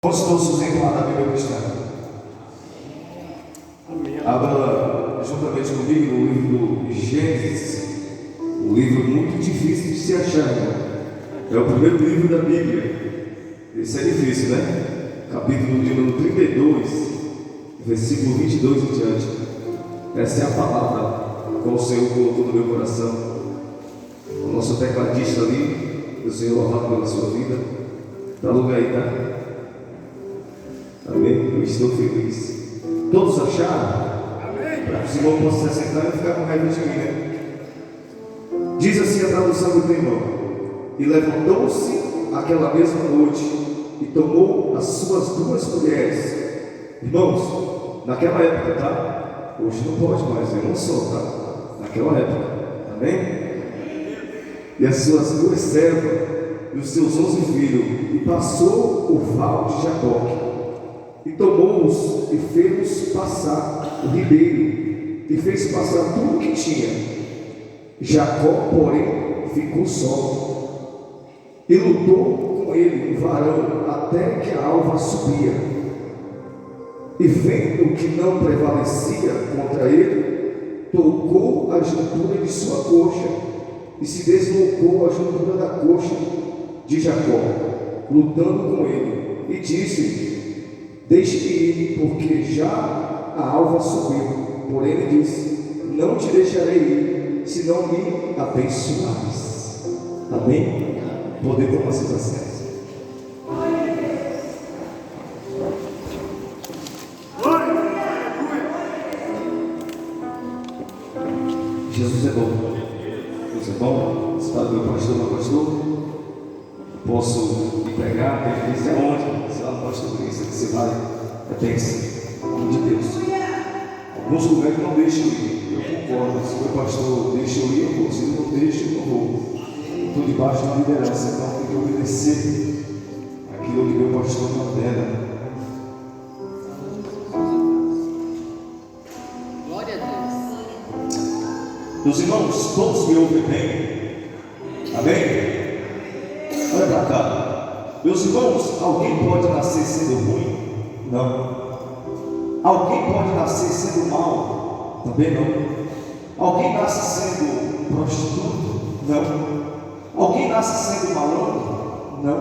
Vamos todos exemplar da Bíblia cristã. Abra juntamente comigo no livro do Gênesis, um livro muito difícil de se achar. É o primeiro livro da Bíblia. Esse é difícil, né? Capítulo de número 32, versículo 22 em diante. Essa é a palavra que o Senhor colocou no meu coração. O nosso tecladista ali, o Senhor louvado pela sua vida. Dá lugar aí, tá? Amém? Eu estou feliz. Todos acharam? Amém. Para que o Senhor possa se sentar e ficar com raiva de mim, né? Diz assim a tradução do irmão: e levantou-se aquela mesma noite e tomou as suas duas mulheres. Irmãos, naquela época, tá? Hoje não pode mais, eu não sou, tá? Naquela época, amém? E as suas duas servas e os seus 11 filhos, e passou o val de Jacó. E tomou-os e fez-os passar o ribeiro, e fez passar tudo o que tinha. Jacó, porém, ficou só, e lutou com ele um varão até que a alva subia. E vendo que não prevalecia contra ele, tocou a juntura de sua coxa, e se deslocou a juntura da coxa de Jacó, lutando com ele, e disse: deixe-me ir, porque já a alva subiu. Porém ele disse: não te deixarei ir, se não me abençoares. Amém? Poder tomar seus assentos. Jesus é bom. Deus é bom. Estado meu pastor, meu pastor. Posso me pegar, tem que dizer aonde? Se lá no pastor Cristo, que você vai, é bênção, em nome de Deus. Alguns lugares não deixam eu ir, eu concordo. Se o meu pastor deixa eu ir, eu vou. Se ele não deixa, eu não vou. Estou debaixo da liderança, então tem que obedecer aquilo que meu pastor me ordena. Glória a Deus. Meus irmãos, todos me ouvem bem? Amém? Olha para cá. Meus irmãos, alguém pode nascer sendo ruim? Não. Alguém pode nascer sendo mal? Também não. Alguém nasce sendo prostituto? Não. Alguém nasce sendo malandro? Não.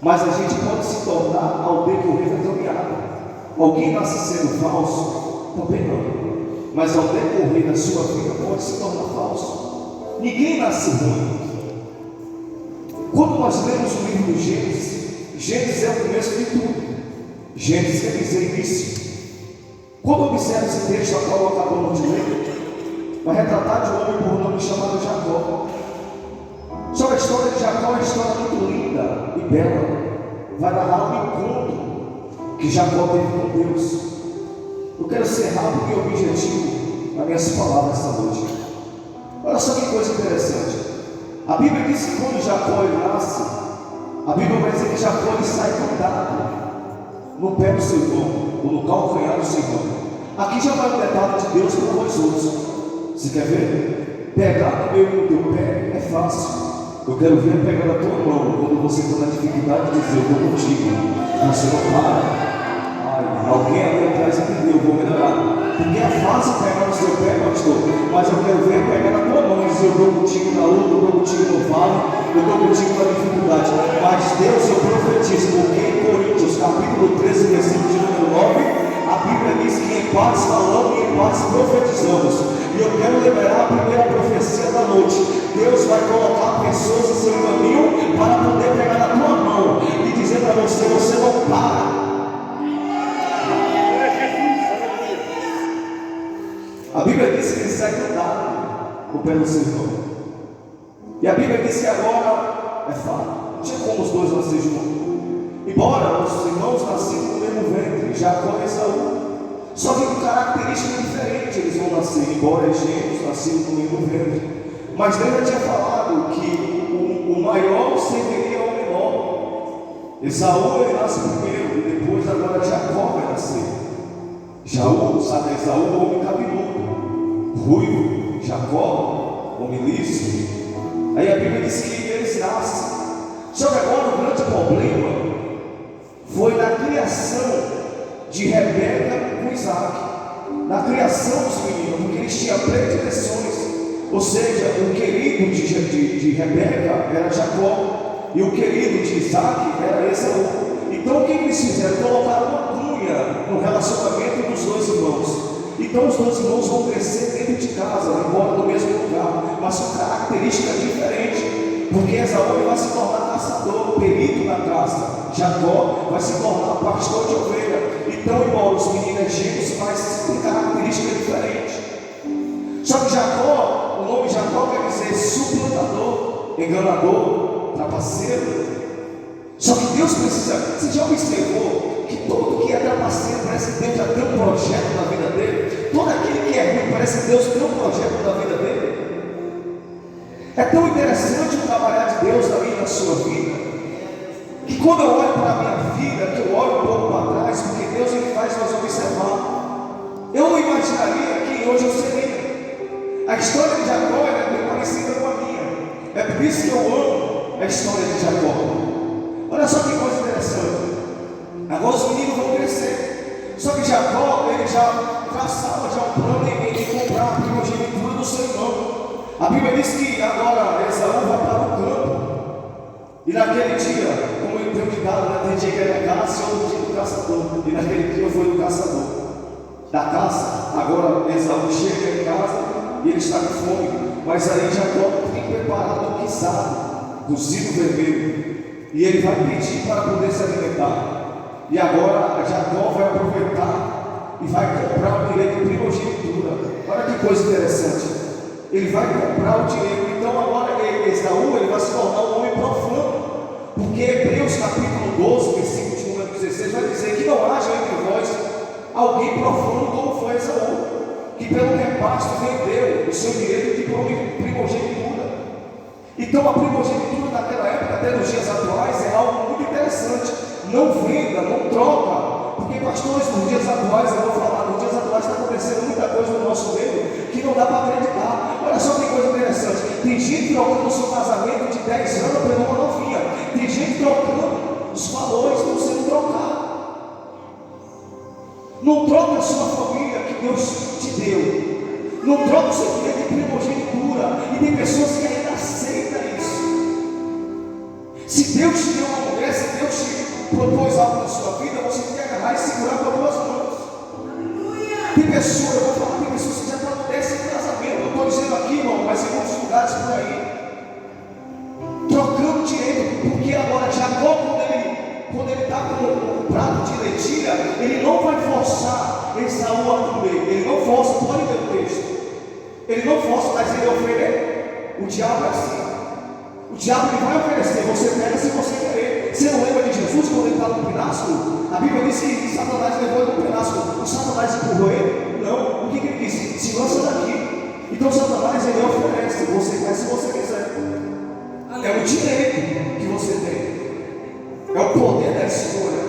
Mas a gente pode se tornar ao decorrer da caminhada. Alguém nasce sendo falso? Também não. Mas ao decorrer da sua vida pode se tornar falso. Ninguém nasce ruim. Quando nós lemos o livro de Gênesis, Gênesis é o começo de tudo. Gênesis quer dizer início. Quando observa esse texto a qual acabamos de ler, vai retratar de um homem por nome chamado Jacó. Só que a história de Jacó é uma história muito linda e bela. Vai narrar um encontro que Jacó teve com Deus. Eu quero ser rápido e objetivo nas minhas palavras esta noite. Olha só que coisa interessante. A Bíblia diz que quando Jacó nasce, a Bíblia vai dizer que Jacó sai cantado no pé do seu irmão, ou no calcanhar do seu irmão. Aqui já vai um detalhe de Deus para nós outros. Você quer ver? Pegar no meu e no teu pé é fácil. Eu quero ver pegar na tua mão quando você está na dificuldade de dizer: eu estou contigo. Você não para. Alguém ali atrás entendeu, eu vou melhorar. Porque é fácil pegar no seu pé, pastor, mas eu quero ver pegar na tua mão e dizer: eu estou contigo na luta, eu estou contigo no vale, eu estou contigo na dificuldade. Mas Deus, eu profetizo, porque em Coríntios, capítulo 13, versículo de número 9, a Bíblia diz que em paz falamos e em paz profetizamos. E eu quero liberar a primeira profecia da noite. Deus vai colocar pessoas em seu caminho para poder pegar na tua mão e dizer para você: você não para. A Bíblia diz que ele sai cantado no pé do seu irmão. E a Bíblia diz que agora é fato. Não tinha como os dois nascer juntos. Embora os irmãos nasciam no mesmo ventre, Jacó e Esaú. Só que com características diferentes eles vão nascer, embora gêmeos nasciam no mesmo ventre. Mas Deus já tinha falado que o maior serviria ao menor. Esaú ele nasce primeiro, e depois agora Jacó vai nascer. Esaú, o homem cabeludo, ruivo, Jacó, homem liso. Aí a Bíblia diz que eles nascem. Só que agora o grande problema foi na criação de Rebeca com Isaac, na criação dos meninos, porque eles tinham predileções. Ou seja, o querido de Rebeca era Jacó, e o querido de Isaac era Esaú. Então o que eles fizeram? Colocaram uma cunha no relacionamento dos dois irmãos. Então os dois irmãos vão crescer dentro de casa, embora no mesmo lugar, mas com características diferentes. Porque Esaú vai se tornar caçador, perito na caça. Jacó vai se tornar pastor de ovelha. Então, embora os meninos gêmeos, mas com características diferentes. Só que Jacó, o nome Jacó quer dizer suplantador, enganador, trapaceiro. Só que Deus precisa. Você já observou que todo que é trapaceiro parece que Deus já tem um projeto na vida dele? Todo aquele que é ruim parece que Deus tem um projeto na vida dele. É tão interessante o trabalhar de Deus ali na sua vida, que quando eu olho para a minha vida, que eu olho um pouco para trás, porque Deus ele faz nós observar. Eu não imaginaria que hoje eu seria. A história de Jacó é bem parecida com a minha. É por isso que eu amo a história de Jacó. Olha só que coisa interessante. Agora os meninos vão crescer. Só que Jacó, ele já traçava um plano de comprar a primogenitura do seu irmão. A Bíblia diz que agora Esaú vai para o campo. E naquele dia, como ele tem um ditado, né? Tem dia que é da caça e outro dia do caçador. E naquele dia foi do caçador. Da caça, agora Esaú chega em casa e ele está com fome. Mas aí Jacó tem preparado o guisado, cozido vermelho. E ele vai pedir para poder se alimentar. E agora Jacó vai aproveitar e vai comprar o direito de primogenitura. Olha que coisa interessante. Ele vai comprar o direito. Então agora Esaú ele vai se tornar um homem profano. Porque Hebreus capítulo 12, versículo de número 16 vai dizer que não haja entre vós alguém profano como foi Esaú, que pelo repasto vendeu o seu direito de primogenitura. Então a primogenitura naquela época, até nos dias atuais, é algo muito interessante. Não venda, não troca. Porque pastores, nos dias atuais, eu vou falar, nos dias atuais está acontecendo muita coisa no nosso meio que não dá para acreditar. Olha só que coisa interessante. Tem gente trocando o seu casamento de 10 anos por uma novinha. Tem gente trocando, os valores estão sendo trocados. Não troca a sua família que Deus te deu. Não troca o seu direito de primogenitura. E tem pessoas que ainda aceitam isso. Se Deus te deu uma mulher, se Deus te propôs algo na sua vida, você tem que agarrar e segurar com as duas mãos. Tem pessoas, eu vou falar, tem pessoas que já estão no 10º casamento. Eu estou dizendo aqui, irmão, mas em muitos lugares por aí. Trocando direito, porque agora Jacó, quando ele está com um prato de lentilha, ele não vai forçar Esaú a comer. Ele não força, pode ler o texto. Ele não força, mas ele oferece. O diabo é assim. O diabo ele vai oferecer, você pega se você querer. Você não lembra de Jesus quando ele está no penasco? A Bíblia diz que Satanás levou ele no penasco. O Satanás empurrou ele? Não. O que ele disse? Se lança daqui. Então Satanás ele oferece, você quer se você quiser. É o direito que você tem. É o poder da escolha.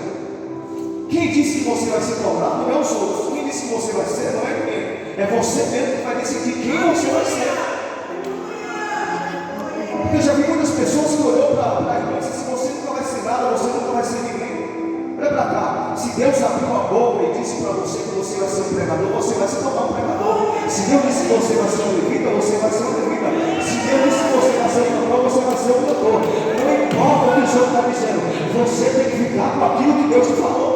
Quem disse que você vai se tornar não é os outros. Quem disse que você vai ser não é ninguém. É você mesmo que vai decidir quem você vai ser. Porque eu já vi muitas pessoas que olhou para a irmã e disse: se você nunca vai ser nada, você nunca vai ser ninguém. Olha para cá. Se Deus abriu a boca e disse para você que você vai ser um pregador, você vai se tornar um pregador. Se Deus disse que você vai ser um levita, você vai ser um levita. Se Deus disse que você vai ser um cantor, você vai ser um cantor. Não importa o que o Senhor está dizendo, você tem que ficar com aquilo que Deus te falou.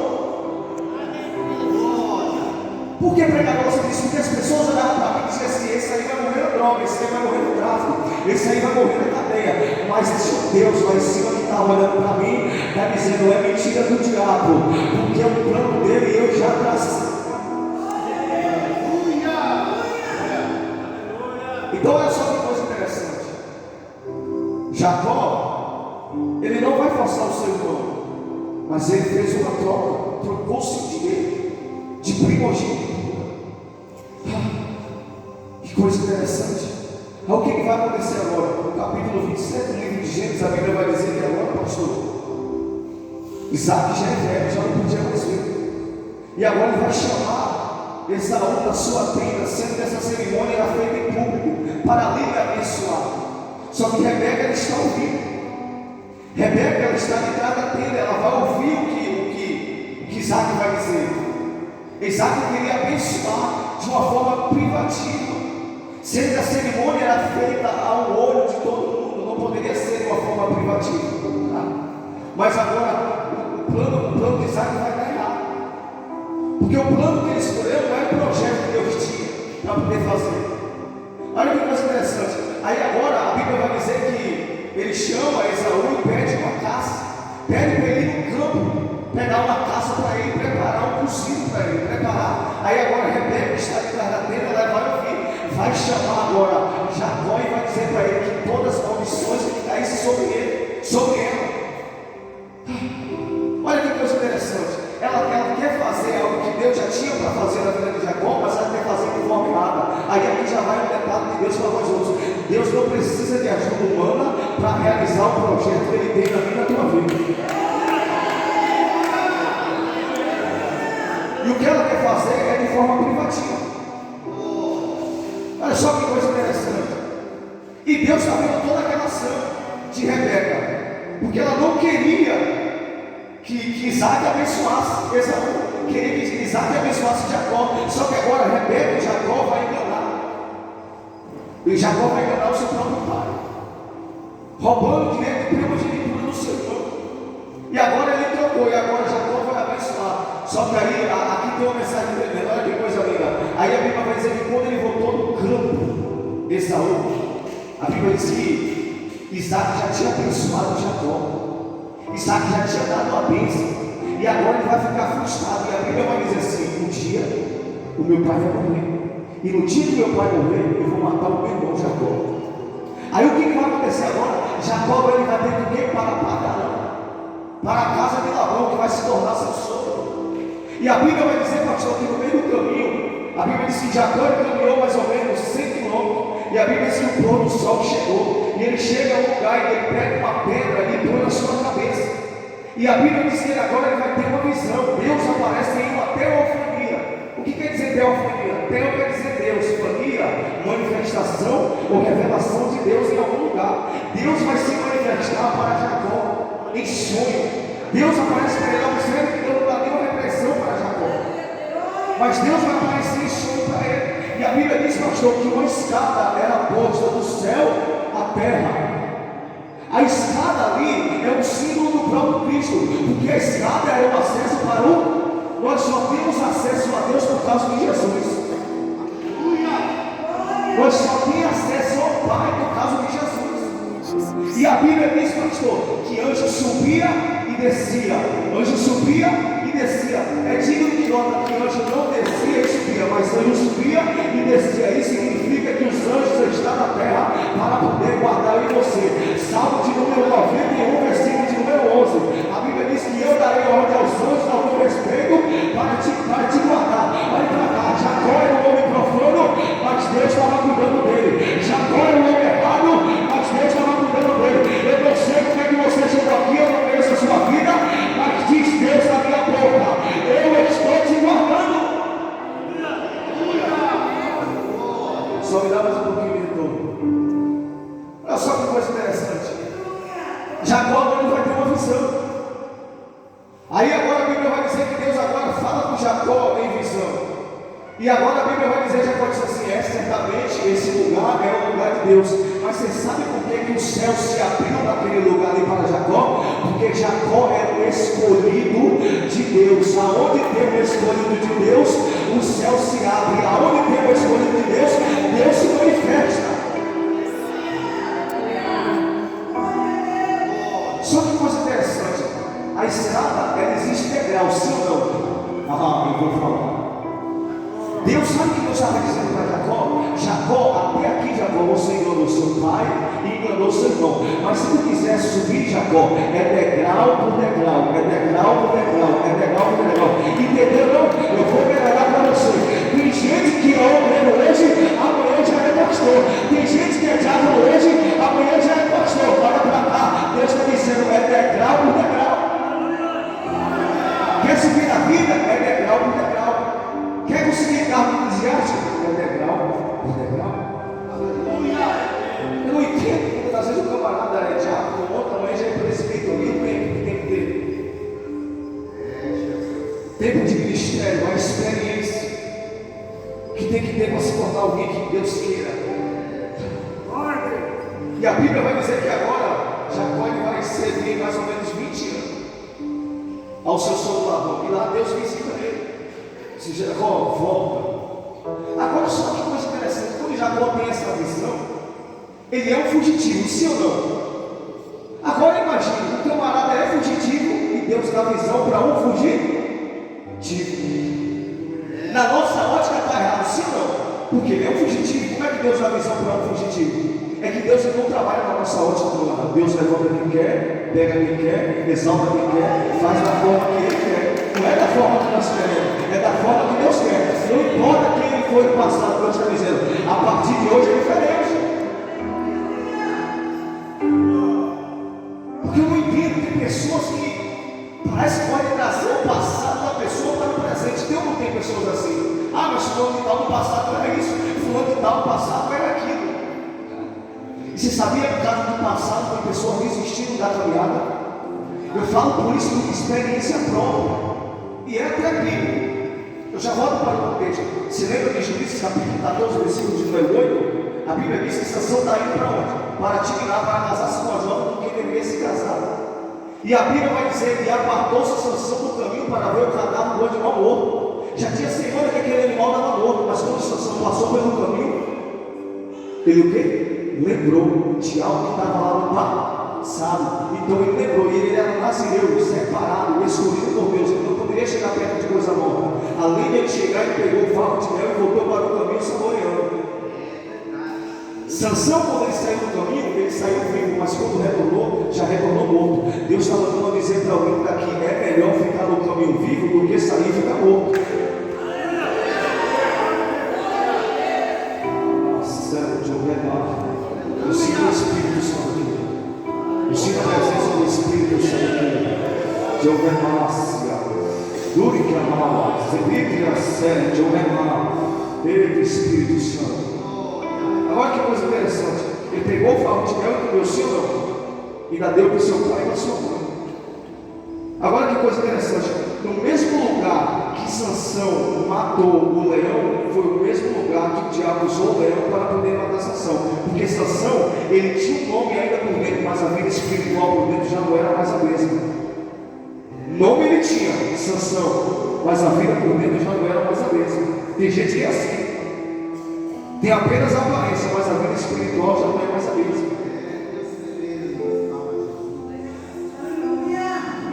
Por que pregador você disse? Porque as pessoas olhavam para mim e diziam assim: esse aí vai morrer na droga, esse aí vai morrer no tráfico, esse aí vai morrer na cadeia. Mas Deus lá em cima que estava olhando para mim, está dizendo: é mentira do diabo, porque é o plano dele e eu já tracei. Então olha só que coisa interessante. Jacó, ele não vai forçar o seu irmão, mas ele fez uma troca, trocou-se o direito de primogenitura. Que coisa interessante. O que vai acontecer agora? No capítulo 27 do livro de Gênesis, a Bíblia vai dizer que agora, pastor, Isaac já é velho, já não podia mais ver. E agora ele vai chamar Esaú da sua tenda, sendo que essa cerimônia era feita em público, para ali lhe abençoar. Só que Rebeca está ouvindo. Rebeca está ligada à tenda, ela vai ouvir o que Isaac queria abençoar de uma forma privativa, sendo que a cerimônia era feita ao olho de todo mundo, não poderia ser de uma forma privativa, tá? Mas agora o plano de Isaac vai dar errado, porque o plano que ele escolheu não é o projeto que Deus tinha para poder fazer. Olha que coisa interessante. Aí agora a Bíblia vai dizer que ele chama Esaú e pede uma caça, pede para ele ir no campo, pegar uma caça para ele, preparar um cozido para ele, preparar. Aí agora Rebeca está ali atrás da tenda, ela vai ouvir, vai chamar agora Jacó e vai dizer para ele que todas as maldições que caíssem sobre ele, sobre ela. Olha que coisa interessante. Ela quer fazer algo que Deus já tinha para fazer na vida de Jacó, mas ela quer fazer de forma errada. Aí aqui já vai um detalhe de Deus para nós outros. Deus não precisa de ajuda humana para realizar o projeto que Ele tem na minha e na tua vida. E o que ela quer fazer é de forma privativa. Olha só que coisa interessante. E Deus está vendo toda aquela ação de Rebeca, porque ela não queria que Isaac abençoasse Esaú, queria que Isaac abençoasse Jacó. Só que agora Rebeca e Jacó vai enganar. E Jacó vai enganar o seu próprio pai, roubando o direito de primogenitura do seu irmão. E agora ele trocou, e agora Jacó vai abençoar. Só que aí, aqui tem uma mensagem tremenda, olha que coisa linda. Aí a Bíblia vai dizer que quando ele voltou no campo, Esaú, a Bíblia diz que Isaac já tinha abençoado Jacó. Isaac já tinha dado a bênção, e agora ele vai ficar frustrado. E a Bíblia vai dizer assim: um dia o meu pai vai morrer, e no dia que meu pai morrer, eu vou matar o meu irmão Jacó. Aí o que vai acontecer agora? Jacó ele vai ter que ir para Padarã, para a casa de Labão, que vai se tornar seu sogro. E a Bíblia vai dizer, pastor, que no meio do caminho, a Bíblia diz que Jacó caminhou mais ou menos 100 quilômetros, e a Bíblia diz que o pôr do sol chegou, e ele chega a um lugar e ele pega uma pedra e põe na sua cabeça. E a Bíblia diz que agora ele vai ter uma visão. Deus aparece em uma teofania. O que quer dizer teofania? Teo quer dizer Deus, fania, manifestação ou revelação de Deus em algum lugar. Deus vai se manifestar para Jacó em sonho. Deus aparece para ele, observe que Deus não dá nenhuma repressão para Jacó, mas Deus vai aparecer em sonho para ele. E a Bíblia diz, pastor, que uma escada era posta do céu à terra. A escada ali é um símbolo do próprio Cristo, porque a escada é o acesso para o... Nós só temos acesso a Deus por causa de Jesus. Nós só temos acesso ao Pai por causa de Jesus. E a Bíblia diz, pastor, que anjo subia e descia. Anjo subia e descia. É digno de nota que anjo não descia e subia, mas anjo subia e descia. Isso significa que os anjos estão na terra para poder guardar em você. Salmo de número 91, versículo de número 11. A Bíblia diz que eu darei ordem aos anjos ao teu respeito para te guardar. Olha para cá, Jacó era um homem profano, mas Deus estava cuidando dele. Jacó era um homem errado, mas Deus estava cuidando dele. Eu não sei como é que você chegou aqui, eu não conheço a sua vida, mas diz Deus na minha boca: eu estou te guardando. Só me dá mais um pouquinho de retorno. Olha só que coisa interessante. Jacó agora vai ter uma visão. Aí agora a Bíblia vai dizer que Deus agora fala com Jacó em visão. E agora a Bíblia vai dizer, Jacó diz assim: certamente esse lugar é o lugar de Deus. Mas você sabe por que o céu se abriu naquele lugar ali para Jacó? Porque Jacó era o escolhido de Deus. Aonde tem o escolhido de Deus, o céu se abre. Aonde tem o escolhido de Deus, Deus se manifesta. Só que coisa interessante, a escada, ela existe degrau, sim ou não? Eu vou falar. Deus sabe o que Deus estava dizendo para Jacó? Jacó, até aqui, Jacó, você enganou seu pai e enganou seu irmão. Mas se tu quiser subir, Jacó, é degrau por degrau, é degrau por degrau, é degrau por degrau. Entendeu? Não? Eu vou melhorar para você. Tem gente que é obreiro hoje, amanhã já é pastor. Tem gente que é diácono hoje, amanhã já é pastor. Olha para cá, Deus está dizendo: é degrau por degrau. Quer subir na vida? É degrau por degrau. Quer conseguir carro eclesiástico? É degrau por degrau. Eu não entendo, porque às vezes o camarada é diácono, outra mãe já é presbítero, ali tem que ter. Tempo de ministério, a experiência que tem que ter para se tornar alguém que Deus queira. E a Bíblia vai dizer que agora Jacó ele vai servir mais ou menos 20 anos ao seu Salvador. E lá Deus visita ele. Se Jacó volta. Agora só que coisa interessante, quando Jacó tem essa visão, ele é um fugitivo, sim ou não? Agora imagine, o camarada é fugitivo e Deus dá visão para um fugitivo. Na nossa ótica está errado, sim ou não? Porque ele é um fugitivo. Como é que Deus dá visão para um fugitivo? É que Deus não trabalha na nossa ótica do lado. Deus levanta quem quer, pega quem quer, exalta quem quer, faz da forma que Ele quer. Não é da forma que nós queremos, é da forma que Deus quer. Não importa quem Ele foi no passado, Deus está dizendo, a partir de hoje é diferente. Porque eu não entendo, tem pessoas que parece que podem trazer o passado da pessoa para o presente. Tem ou não tem pessoas assim? Ah, mas fulano de tal no passado era isso, fulano de tal no passado era aquilo. E você sabia que no caso do passado tem pessoas desistindo da caminhada? Eu falo por isso por experiência própria. E é até bíblico. Eu já volto para o contexto. Se lembra de Juízes capítulo 14, versículo de número 8? A Bíblia diz que Sansão está indo para onde? Para Timná, para casar-se com a jovem com quem deveria se casar. E a Bíblia vai dizer que apartou-se Sansão do caminho para ver o cadáver do animal morto. Já tinha semana que aquele animal estava morto, mas quando Sansão passou pelo caminho, ele o quê? Lembrou de algo que estava lá no passado. Então ele lembrou, e ele era nazireu, separado, escolhido por Deus. Ele não poderia chegar perto de coisa morta. Além de ele chegar, ele pegou o favo de mel e voltou para o caminho saboreando. Sansão, quando ele saiu do caminho, ele saiu vivo, mas quando retornou, já retornou morto. Deus está mandando dizer para alguém que daqui é melhor ficar no caminho vivo do que sair e ficar morto. Nossa, eu sinto o Espírito Santo aqui. Eu sinto a presença do Espírito Santo aqui. De Obermácia, Dúrica Mala, Zebíblia Séria, de Obermácia. Eita, Espírito Santo. Agora que coisa interessante. Ele pegou o favo de mel e comeu, sim ou não? E ainda deu para o seu pai e para a sua mãe. Agora que coisa interessante. No mesmo lugar que Sansão matou o leão, foi o mesmo lugar que o diabo usou o leão para poder matar Sansão. Porque Sansão, ele tinha um nome ainda por dentro, mas a vida espiritual por dentro já não era mais a mesma. Nome ele tinha, Sansão, mas a vida por dentro já não era mais a mesma. Tem gente que é assim. Tem apenas a aparência, mas a vida espiritual já não é mais a mesma.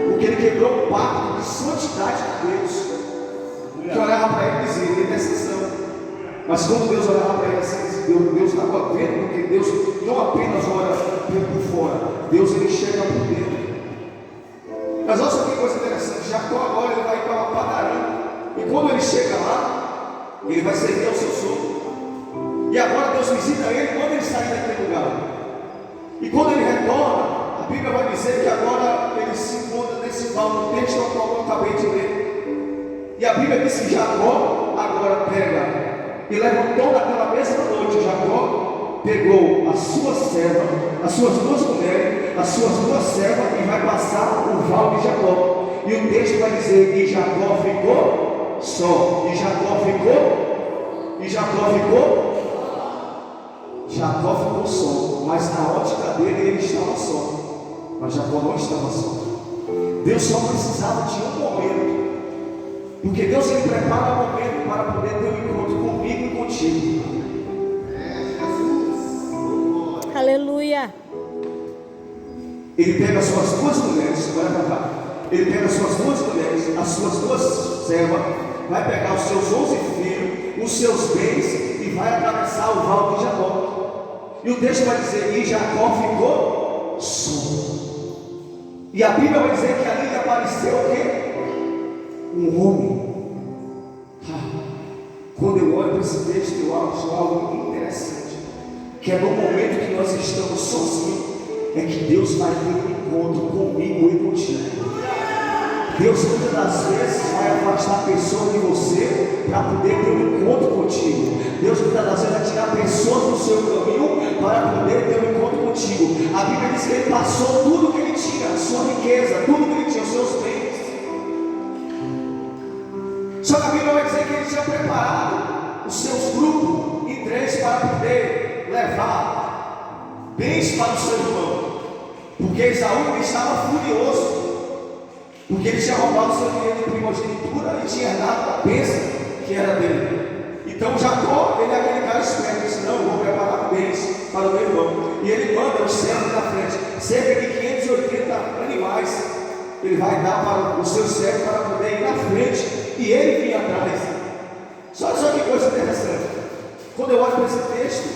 Porque ele quebrou o pacto de santidade com Deus. Que olhava para ele e dizia, ele é exceção. Mas quando Deus olhava para ele assim, Deus estava vendo, porque Deus não apenas olha por fora, Deus ele chega por dentro. Mas olha só que coisa interessante, Jacó agora ele vai para uma padaria. E quando ele chega lá, ele vai servir ao seu sogro. E agora Deus visita ele quando ele sair daquele lugar. E quando ele retorna, a Bíblia vai dizer que agora ele se encontra nesse val no texto ao qual eu acabei de ler. E a Bíblia diz que Jacó agora pega e levantou naquela mesma noite. Jacó pegou a sua serva, as suas duas mulheres, as suas duas servas e vai passar o val de Jacó. E o texto vai dizer que Jacó ficou só. E Jacó ficou. E Jacó ficou. Jacó ficou só, mas na ótica dele ele estava só. Mas Jacó não estava só. Deus só precisava de um momento. Porque Deus ele prepara um momento para poder ter um encontro comigo e contigo. Aleluia. Ele pega as suas duas mulheres, olha para cá. Ele pega as suas duas mulheres, as suas duas servas, vai pegar os seus 11 filhos, os seus bens e vai atravessar o val de Jacó. E o texto vai dizer, e Jacó ficou só. E a Bíblia vai dizer que ali apareceu o quê? Um homem. Quando eu olho para esse texto, eu acho algo interessante. Que é no momento que nós estamos sozinhos, é que Deus vai ter um encontro comigo e contigo. Deus muitas das vezes vai afastar pessoas de você para poder ter um encontro contigo. Deus muitas das vezes vai tirar pessoas do seu caminho para poder ter um encontro contigo. A Bíblia diz que ele passou tudo que ele tinha, a sua riqueza, tudo que ele tinha, os seus bens. Só que a Bíblia vai dizer que ele tinha preparado os seus grupos em três para poder levar bens para o seu irmão. Porque Esaú estava furioso, porque ele tinha roubado o seu dinheiro de primogenitura e tinha herdado a bênção que era dele. Então Jacó, ele é aquele cara esperto, ele disse: não, eu vou preparar bens para o meu irmão. E ele manda os servos na frente, cerca de 580 animais, ele vai dar para os seus servos para poder ir na frente e ele vir atrás. Só que coisa interessante, quando eu olho para esse texto,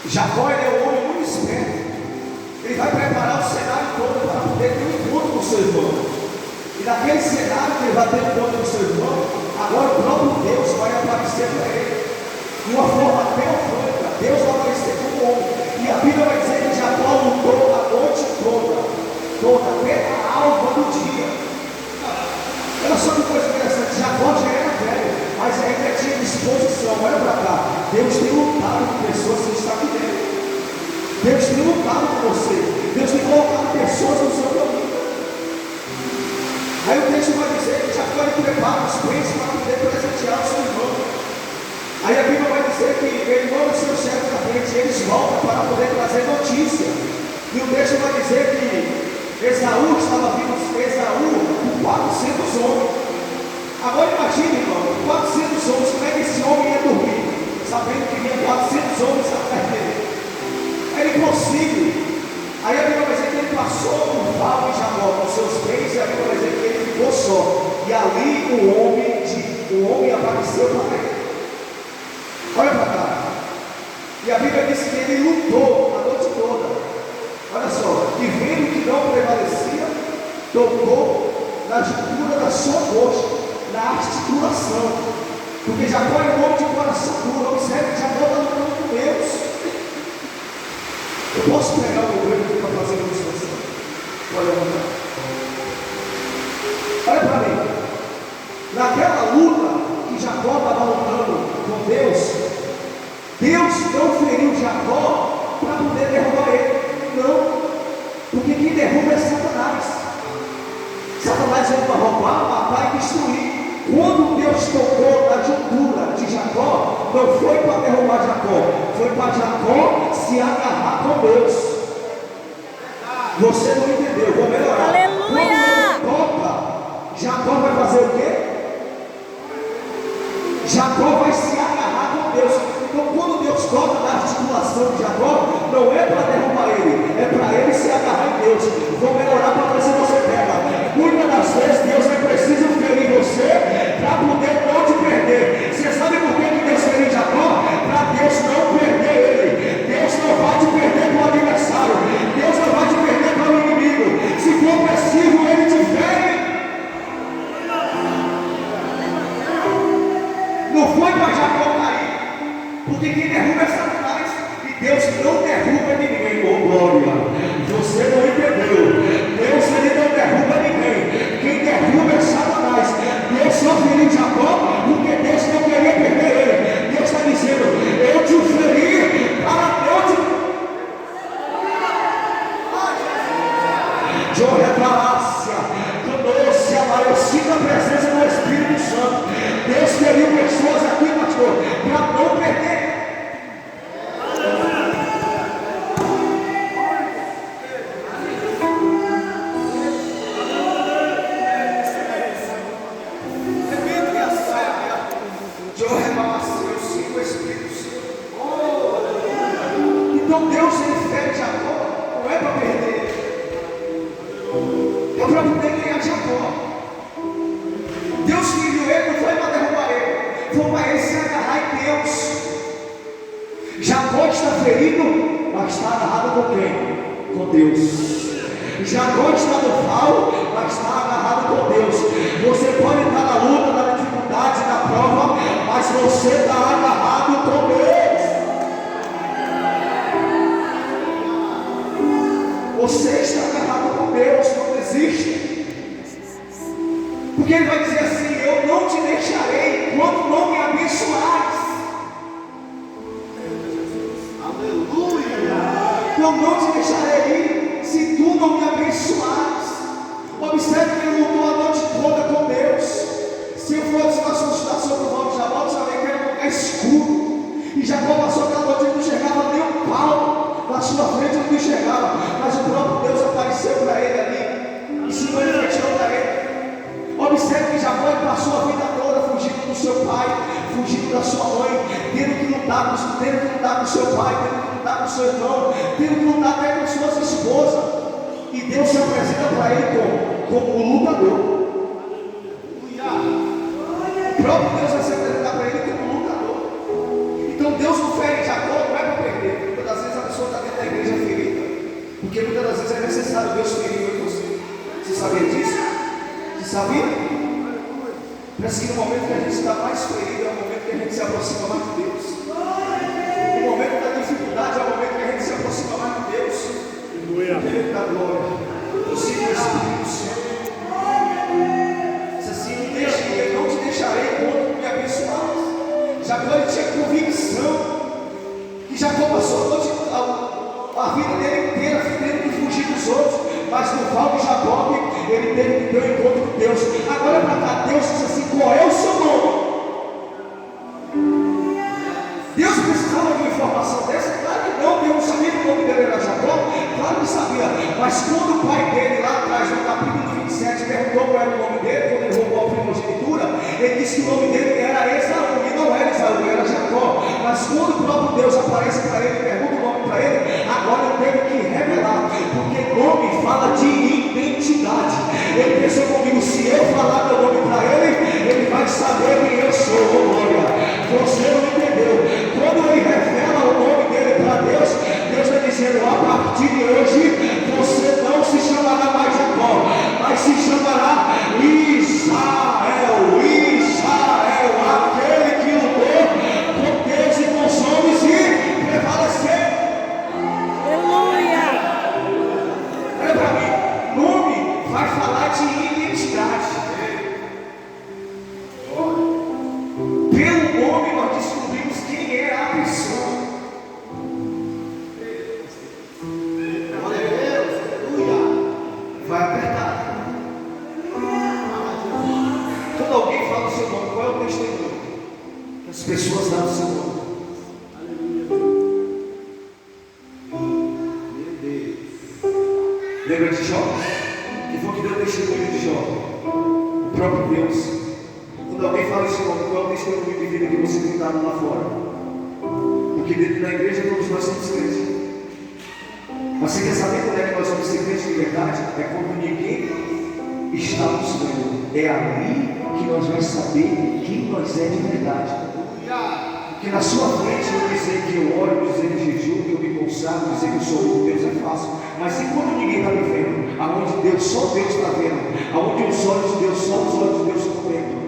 Jacó, ele é um homem muito esperto. Ele vai preparar o cenário todo para poder ter um encontro com o seu irmão. E naquele cenário que ele vai ter um encontro com o seu irmão, agora o próprio Deus vai aparecer para ele de uma forma teofânica. Deus vai aparecer como homem. E a Bíblia vai dizer que Jacó lutou a noite toda, até a alva do dia. Olha só que coisa interessante, Jacó já era velho, mas ainda tinha disposição. Olha para cá, Deus tem lutado com pessoas que estão aqui dentro. Deus tem lutado com você. Deus tem colocado pessoas no seu caminho. Aí o texto vai dizer que Jacó prepara os bens para poder presentear o seu irmão. Aí a Bíblia vai dizer que ele manda os seus servos na frente e eles voltam para poder trazer notícia. E o texto vai dizer que Esaú estava vindo, com 400 homens. Agora imagine, irmão, 400 homens, como é que esse homem ia dormir? Sabendo que vinha 400 homens atrás dele. Era impossível. Aí a Bíblia vai dizer que ele passou por Val e Jacó com seus bens, e a Bíblia vai dizer que ele ficou só. E ali o homem apareceu para ele. Olha para cá. E a Bíblia diz que ele lutou a noite toda. Olha só, e vendo que não prevalecia, tocou na juntura da sua coxa, na articulação. Porque Jacó é um homem de coração duro. Observe que Jacó está lutando com Deus. Eu posso pegar o meu aqui para fazer uma ilustração? Olha para mim. Naquela luta que Jacó estava lutando com Deus, Deus não feriu Jacó para poder derrubar ele. Não, porque quem derruba é Satanás. Satanás veio para roubar, matar e destruir. Quando Deus tocou na juntura de Jacó, não foi para derrubar Jacó, foi para Jacó se agarrar com Deus. Você não entendeu, vou melhorar. Aleluia! Quando ele toca, Jacó vai fazer o quê? Jacó vai se agarrar com Deus. Então quando Deus toca na articulação de Jacó, não é para derrubar ele, é para ele se agarrar em Deus. Vou melhorar para ver se você pega. Muitas das vezes Deus é preciso ferir você para poder não te perder. Você sabe por que Deus feriu Jacó? Para Deus não perder ele. Deus não vai te perder para o adversário. Deus não vai te perder para o inimigo. Se for preciso, ele te fere. Não foi para Jacó cair, porque quem derruba é Satanás, e Deus não derruba ninguém. Oh glória, você não entendeu. Deus ele não derruba ninguém. Quem derruba é Satanás. Deus só feriu Jacó porque Deus não queria perder ele. Deus está dizendo: eu te feri para eu te... Glória a Galácia, conosco, amarecida a presença do Espírito Santo. Deus feriu pessoas aqui, pastor, para não perder. Então Deus ele fere Jacó, não é para perder, é para poder ganhar Jacó. Deus feriu ele, não foi para derrubar ele, foi para ele se agarrar em Deus. Jacó está ferido, mas está agarrado com quem? Com Deus. Jacó está no pau, mas está agarrado com Deus. Você pode estar na luta, na dificuldade, na prova, mas você está agarrado com Deus. Você está agarrado com Deus, não desiste. Porque ele vai dizer assim: eu não te deixarei enquanto não me abençoares. Aleluia! Eu não te deixarei ir se tu não me abençoares. Observe que ele lutou a noite toda com Jacó passou a vida toda fugindo do seu pai, fugindo da sua mãe, tendo que lutar com o seu pai, tendo que lutar com o seu irmão, tendo que lutar até com suas esposas. E Deus se apresenta para ele como um lutador. O próprio Deus vai se apresentar para ele como um lutador. Então Deus não fere Jacó, não é para perder. Muitas das vezes a pessoa está dentro da igreja ferida, porque muitas das vezes é necessário Deus ferir em você. Você sabia disso? Você sabia? Parece que no momento que a gente está mais ferido é o momento que a gente se aproxima mais de Deus. No momento da dificuldade é o momento que a gente se aproxima mais de Deus. Eita glória. Eu sinto o Espírito Santo. Se assim me deixa, eu não te deixarei enquanto me abençoar. Jacó ele tinha convicção que Jacó passou a vida dele inteira tendo que fugir dos outros, mas no val de Jacob ele teve que ter um encontro com Deus. Agora para cá, Deus diz assim: qual é o seu nome? Deus precisava de uma informação dessa? Claro que não. Deus não sabia que o nome dele era Jacó, claro que sabia, mas quando o pai dele lá atrás, no capítulo 27, perguntou qual era o nome dele, quando ele roubou a primogenitura, ele disse que o nome dele era Esaú, e não era Esaú, era Jacó. Mas quando o próprio Deus aparece para ele e pergunta o nome para ele, agora ele teve que revelar, porque nome fala de identidade. Ele pensou comigo: se eu falar meu nome para ele, ele vai saber quem eu sou. Glória, você não entendeu. Quando ele revela o nome dele para Deus, Deus está dizendo: a partir de hoje você não se chamará mais Jacó, mas se chamará Israel. Israel, aquele que lutou com Deus e com os homens e prevaleceu. Aleluia. Olha para mim, nome vai falar de identidade. Pelo nome nós descobrimos quem é a pessoa. Vai apertar. Quando alguém fala o seu nome, qual é o testemunho que as pessoas dão o seu nome? Lembra de Jó? Que foi que deu o testemunho de Jó? O próprio Deus. Quando alguém fala esse nome, qual é o testemunho de vida que você tem dado lá fora? Porque dentro da igreja todos nós somos crentes. Mas você quer saber quando é que nós vamos ser crentes de verdade? É quando ninguém está nos vendo. É ali que nós vamos saber quem nós é de verdade. Porque na sua frente eu dizer que eu oro, dizer que jejum, que eu me consagro, dizer que eu sou de Deus é fácil. Mas e quando ninguém está me vendo? Aonde Deus, só Deus está vendo. Aonde os olhos de Deus, só os olhos de Deus estão vendo.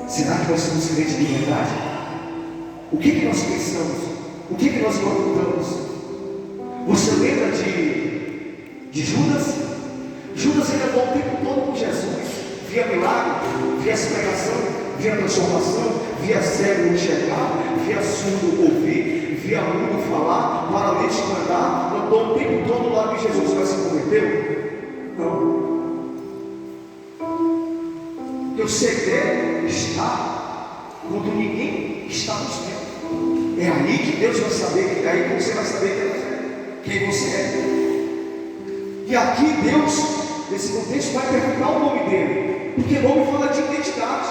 Será que nós somos crentes de verdade? O que nós pensamos? O que nós ocultamos? Você lembra de Judas? Judas ele andou o tempo todo com Jesus. Via milagre, via explicação, via transformação, via cego enxergar, via surdo ouvir, via mudo falar, paralítico andar. Andou o tempo todo do lado de Jesus, mas se converteu? Não. Porque o segredo está quando ninguém está nos vendo. É aí que Deus vai saber, é aí que você vai saber quem você é. E aqui Deus, nesse contexto, vai perguntar o nome dele, porque o nome fala de identidade.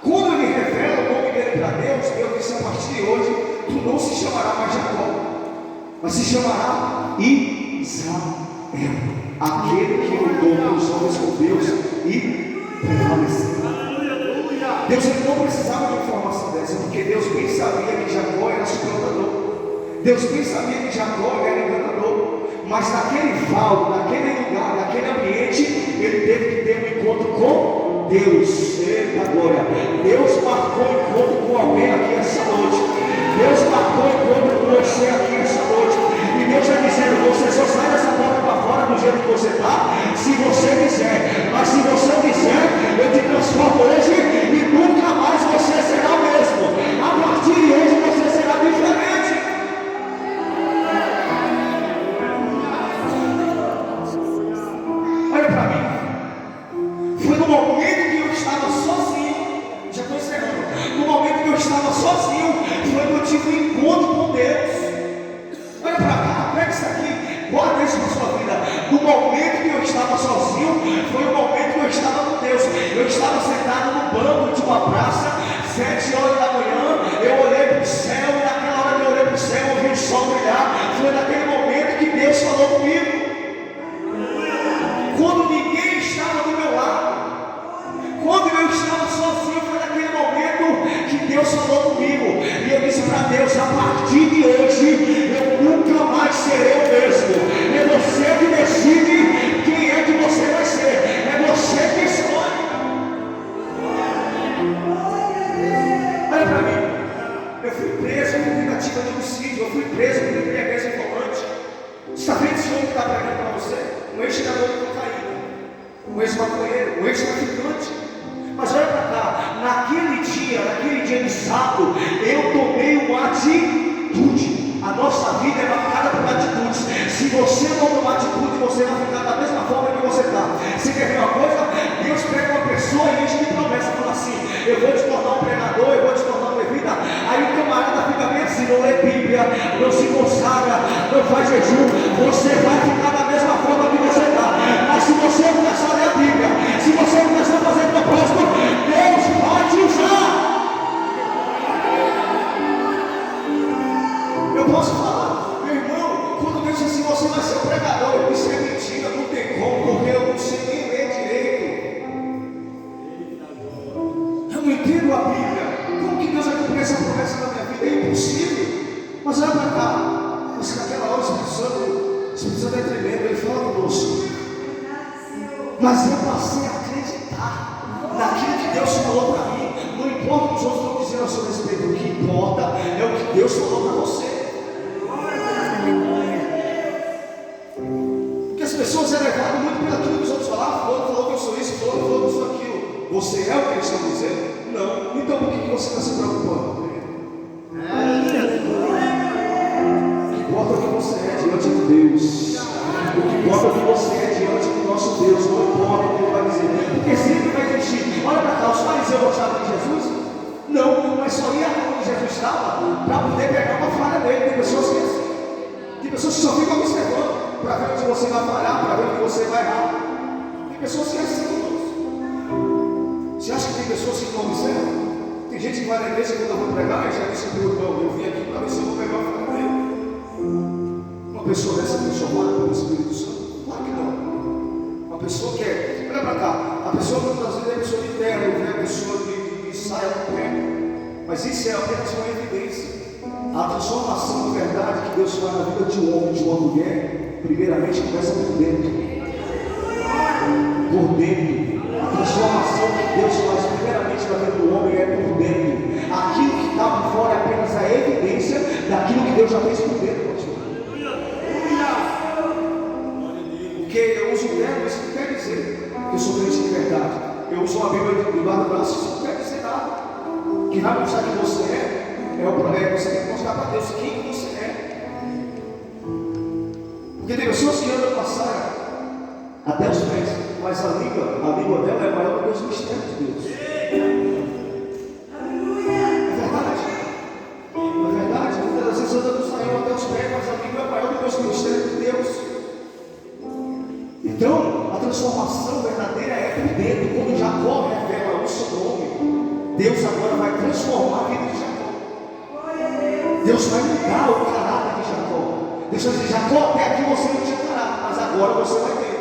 Quando ele revela o nome dele para Deus, Deus disse: a partir de hoje tu não se chamará mais Jacó, mas se chamará Israel, aquele que lutou pelos homens com Deus e prevaleceu. Deus não precisava de uma informação dessa, porque Deus bem sabia que Jacó era suplantador. Deus bem sabia que Jacó era enganador. Mas naquele val, naquele lugar, naquele ambiente, ele teve que ter um encontro com Deus. Eita glória! Deus marcou um encontro com alguém aqui essa noite. Deus marcou um encontro com você aqui essa noite. E Deus está dizendo: você só sai dessa porta para fora do jeito que você está, se você quiser. Mas se você quiser, eu te transformo hoje e nunca mais você será o mesmo. A partir de hoje você será diferente. Olha para mim. Foi no momento que eu estava sozinho. Já estou encerrando. No momento que eu estava sozinho, foi que eu tive um encontro com Deus. Olha para cá, pega isso aqui, guarda isso na sua vida. No momento que eu estava sozinho, foi o momento que eu estava com Deus. Eu estava sentado no banco de uma praça, 7 horas da manhã, eu olhei para o céu, e naquela hora que eu olhei para o céu, eu vi o sol brilhar. Foi naquele momento que Deus falou comigo. Quando ninguém estava do meu lado, quando eu estava sozinho, foi naquele momento que Deus falou comigo. E eu disse para Deus: a partir de hoje, eu nunca mais serei o mesmo. É você que decide quem é que você vai ser. É você que escolhe. Olha para mim. Eu fui preso por tentativa de homicídio. Eu fui preso por embriaguez informante. Está vendo esse homem que está pregando para você? Um ex-tirador de cocaína, um ex-maconheiro, um ex-traficante. Mas olha para cá, naquele dia de sábado, eu tomei uma atitude. A nossa vida é marcada por atitudes. Se você não tomar atitude, você vai ficar da mesma forma que você está. Você quer ver uma coisa? Deus pega uma pessoa e enche de promessa, fala assim: eu vou te tornar um pregador, eu vou te tornar um levita. Aí o camarada fica bem assim, não lê Bíblia, não se consagra, não faz jejum. Você vai ficar da mesma forma que você está. Mas se você começar a ler a Bíblia, se você começar a fazer propósito, Deus vai te usar. Eu posso falar, meu irmão, quando Deus disse assim: você vai ser um pregador, eu disse: é mentira, não tem como, porque eu não sei nem ler direito. Eu não entendo a Bíblia. Como que Deus vai cumprir essa promessa na minha vida? É impossível. Mas olha para cá, mas naquela hora o Espírito Santo é tremendo, ele fala conosco. Mas eu passei a acreditar naquilo que Deus falou para mim. Não importa o que os outros estão dizendo a seu respeito, o que importa é o que Deus falou para você. Porque as pessoas são levadas muito pelo aquilo que os outros falaram. Fulano falou que eu sou isso, fulano falou que eu sou aquilo. Você é o que eles estão dizendo? Não. Então por que você está se preocupando? O que importa é o que você é diante de Deus. O que importa é o que você é diante do nosso Deus. Não importa o que ele vai dizer, porque sempre vai existir. Olha para cá, os fariseus gostavam de Jesus? Não, mas só ia onde Jesus estava para poder pegar uma falha dele. Tem pessoas que é assim. Tem pessoas que só ficam observando para ver onde você vai falhar, para ver onde você vai errar. Tem pessoas que é assim, irmãos. Você acha que tem pessoas que não observam? Tem gente que vai na igreja quando eu vou pregar e já disse para o irmão: eu vim aqui para ver se eu vou pegar uma falha dele. Uma pessoa dessa transformada pelo Espírito Santo? Claro que não. Uma pessoa que é, olha para cá, a pessoa muitas vezes é a pessoa de terra, eu vejo a pessoa de saia no pé, mas isso é apenas uma evidência. A transformação de verdade que Deus faz na vida de um homem e de uma mulher, primeiramente começa por dentro. Por dentro. A transformação que Deus faz primeiramente na vida do homem é por dentro. Aquilo que está por fora é apenas a evidência daquilo que Deus já fez por dentro. Porque eu uso o termo, isso não quer dizer que eu sou crente de verdade. Eu uso uma Bíblia debaixo do braço, isso não quer dizer nada. Que vai mostrar que você é o problema. Você tem que mostrar para Deus quem você é. Porque tem pessoas que andam com a saia até os pés, mas a língua dela é maior do que os mistérios de Deus. É verdade. É verdade. Muitas das vezes anda com o saião até os pés, mas a língua é maior do que os mistérios de Deus. Então, a transformação verdadeira é por dentro. Quando Jacó revela o seu nome, Deus agora vai transformar a vida de Jacó. Deus vai mudar o caráter de Jacó. Deus vai dizer: Jacó, até aqui você não tinha caráter, mas agora você vai ter.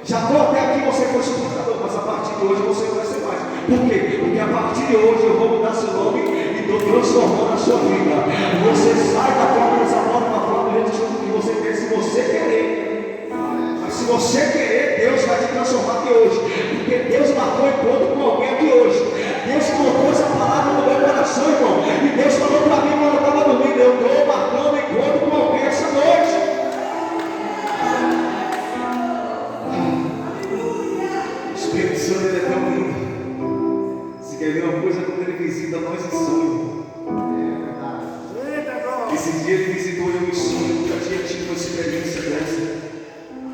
Jacó, até aqui você foi suportador, mas a partir de hoje você não vai ser mais. Por quê? Porque a partir de hoje eu vou mudar seu nome e estou transformando a sua vida. Você sai da forma dessa forma, da forma do jeito que você quer, se você querer. Se você querer, Deus vai te transformar aqui hoje. Porque Deus marcou encontro com alguém aqui hoje. Deus colocou essa palavra no meu coração, irmão. E Deus falou para mim quando eu estava dormindo: eu estou marcando encontro com alguém essa noite. O Espírito Santo é tão lindo. Se quer ver uma coisa, quando ele visita nós em sonho. Esses dias ele visitou eu em sonho. Eu nunca tinha tido uma experiência dessa.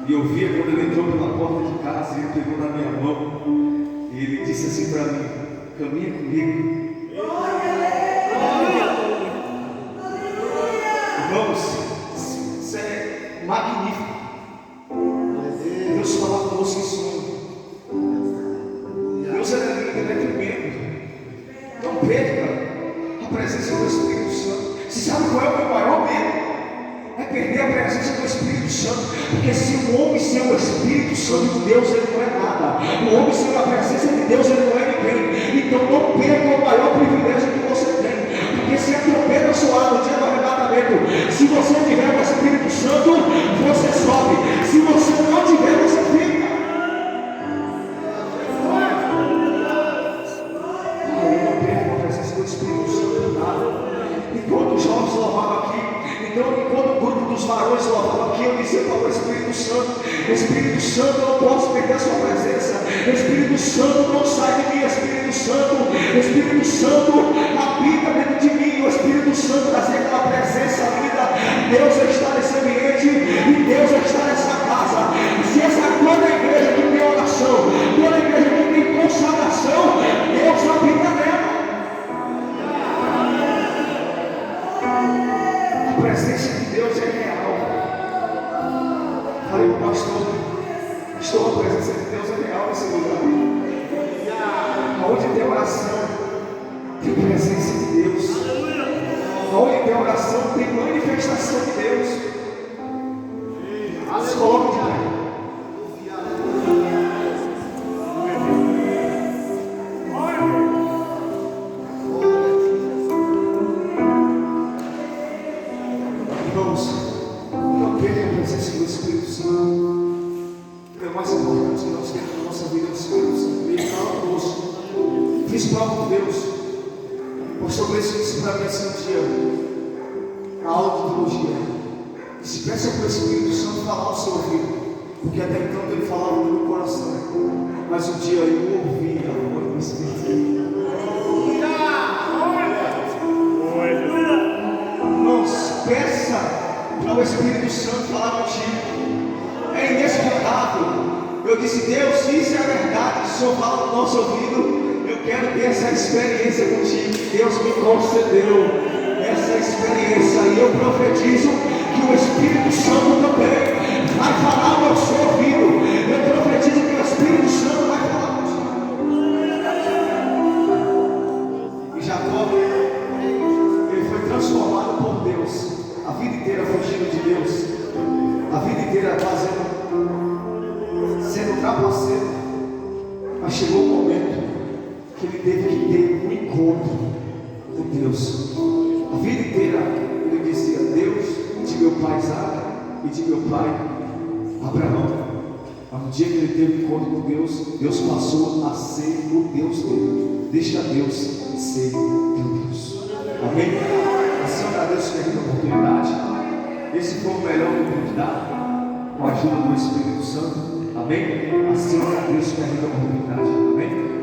E eu via quando ele entrou pela porta de casa, ele pegou na minha mão e ele disse assim para mim: caminha comigo. Irmãos, isso é magnífico. Deus fala conosco em sonho. Deus é lindo. O homem sem a presença de Deus, ele não é ninguém. Então não perca o maior privilégio que você tem. Porque se a trombeta soar no dia do arrebatamento, se você tiver o Espírito Santo, você sobe. Se você não tiver, você fica. Eu não perco a presença do Espírito Santo nada. Enquanto os jovens louvavam aqui, enquanto o grupo dos varões louvava aqui, eu dizia para o Espírito Santo: Espírito Santo, eu não posso perder a sua presença. Espírito Santo, não sai de mim. Espírito Santo, habita dentro de mim. O Espírito Santo trazia aquela presença linda. Deus está nesse ambiente e Deus está nessa casa. Se essa toda a igreja que tem oração, toda a igreja que tem consagração, Deus habita nela. A presença de Deus é real. Falei para o pastor: a presença de Deus é real nesse lugar. Onde tem oração, tem presença de Deus. Onde tem oração, tem manifestação de Deus. Se coloque de pé. Irmãos, não perca a presença do Espírito Santo. É o mais importante que nós temos na nossa vida, é o Espírito Santo. Ele fala conosco. Fiz prova de Deus. O pastor Gleison disse para mim assim um dia, na aula de teologia: se peça para o Espírito Santo falar ao seu ouvido, porque até então ele falava no meu coração, mas um dia eu ouvi a voz do Espírito Santo. Irmãos, peça para o Espírito Santo falar contigo. É inexplicável. Eu disse: Deus, se isso é verdade, o Senhor fala no nosso ouvido, eu quero ter essa experiência contigo. Deus me concedeu essa experiência, e eu profetizo que o Espírito Santo também vai falar no seu ouvido. Eu profetizo que o Espírito Santo vai falar contigo. E Jacó, ele foi transformado por Deus, a vida inteira fugindo de Deus, a vida inteira sendo trapaceiro, mas chegou um momento que ele teve que ter um encontro com Deus. A vida inteira ele dizia: Deus de meu pai Isaac e de meu pai Abraão. Mas no dia que ele teve um encontro com Deus, Deus passou a ser o Deus dele. Deixa Deus ser teu Deus. Amém? Assim eu agradeço pela oportunidade. Esse foi o melhor que eu pude dar, com a ajuda do Espírito Santo. Amém? Assim eu agradeço pela oportunidade. Amém?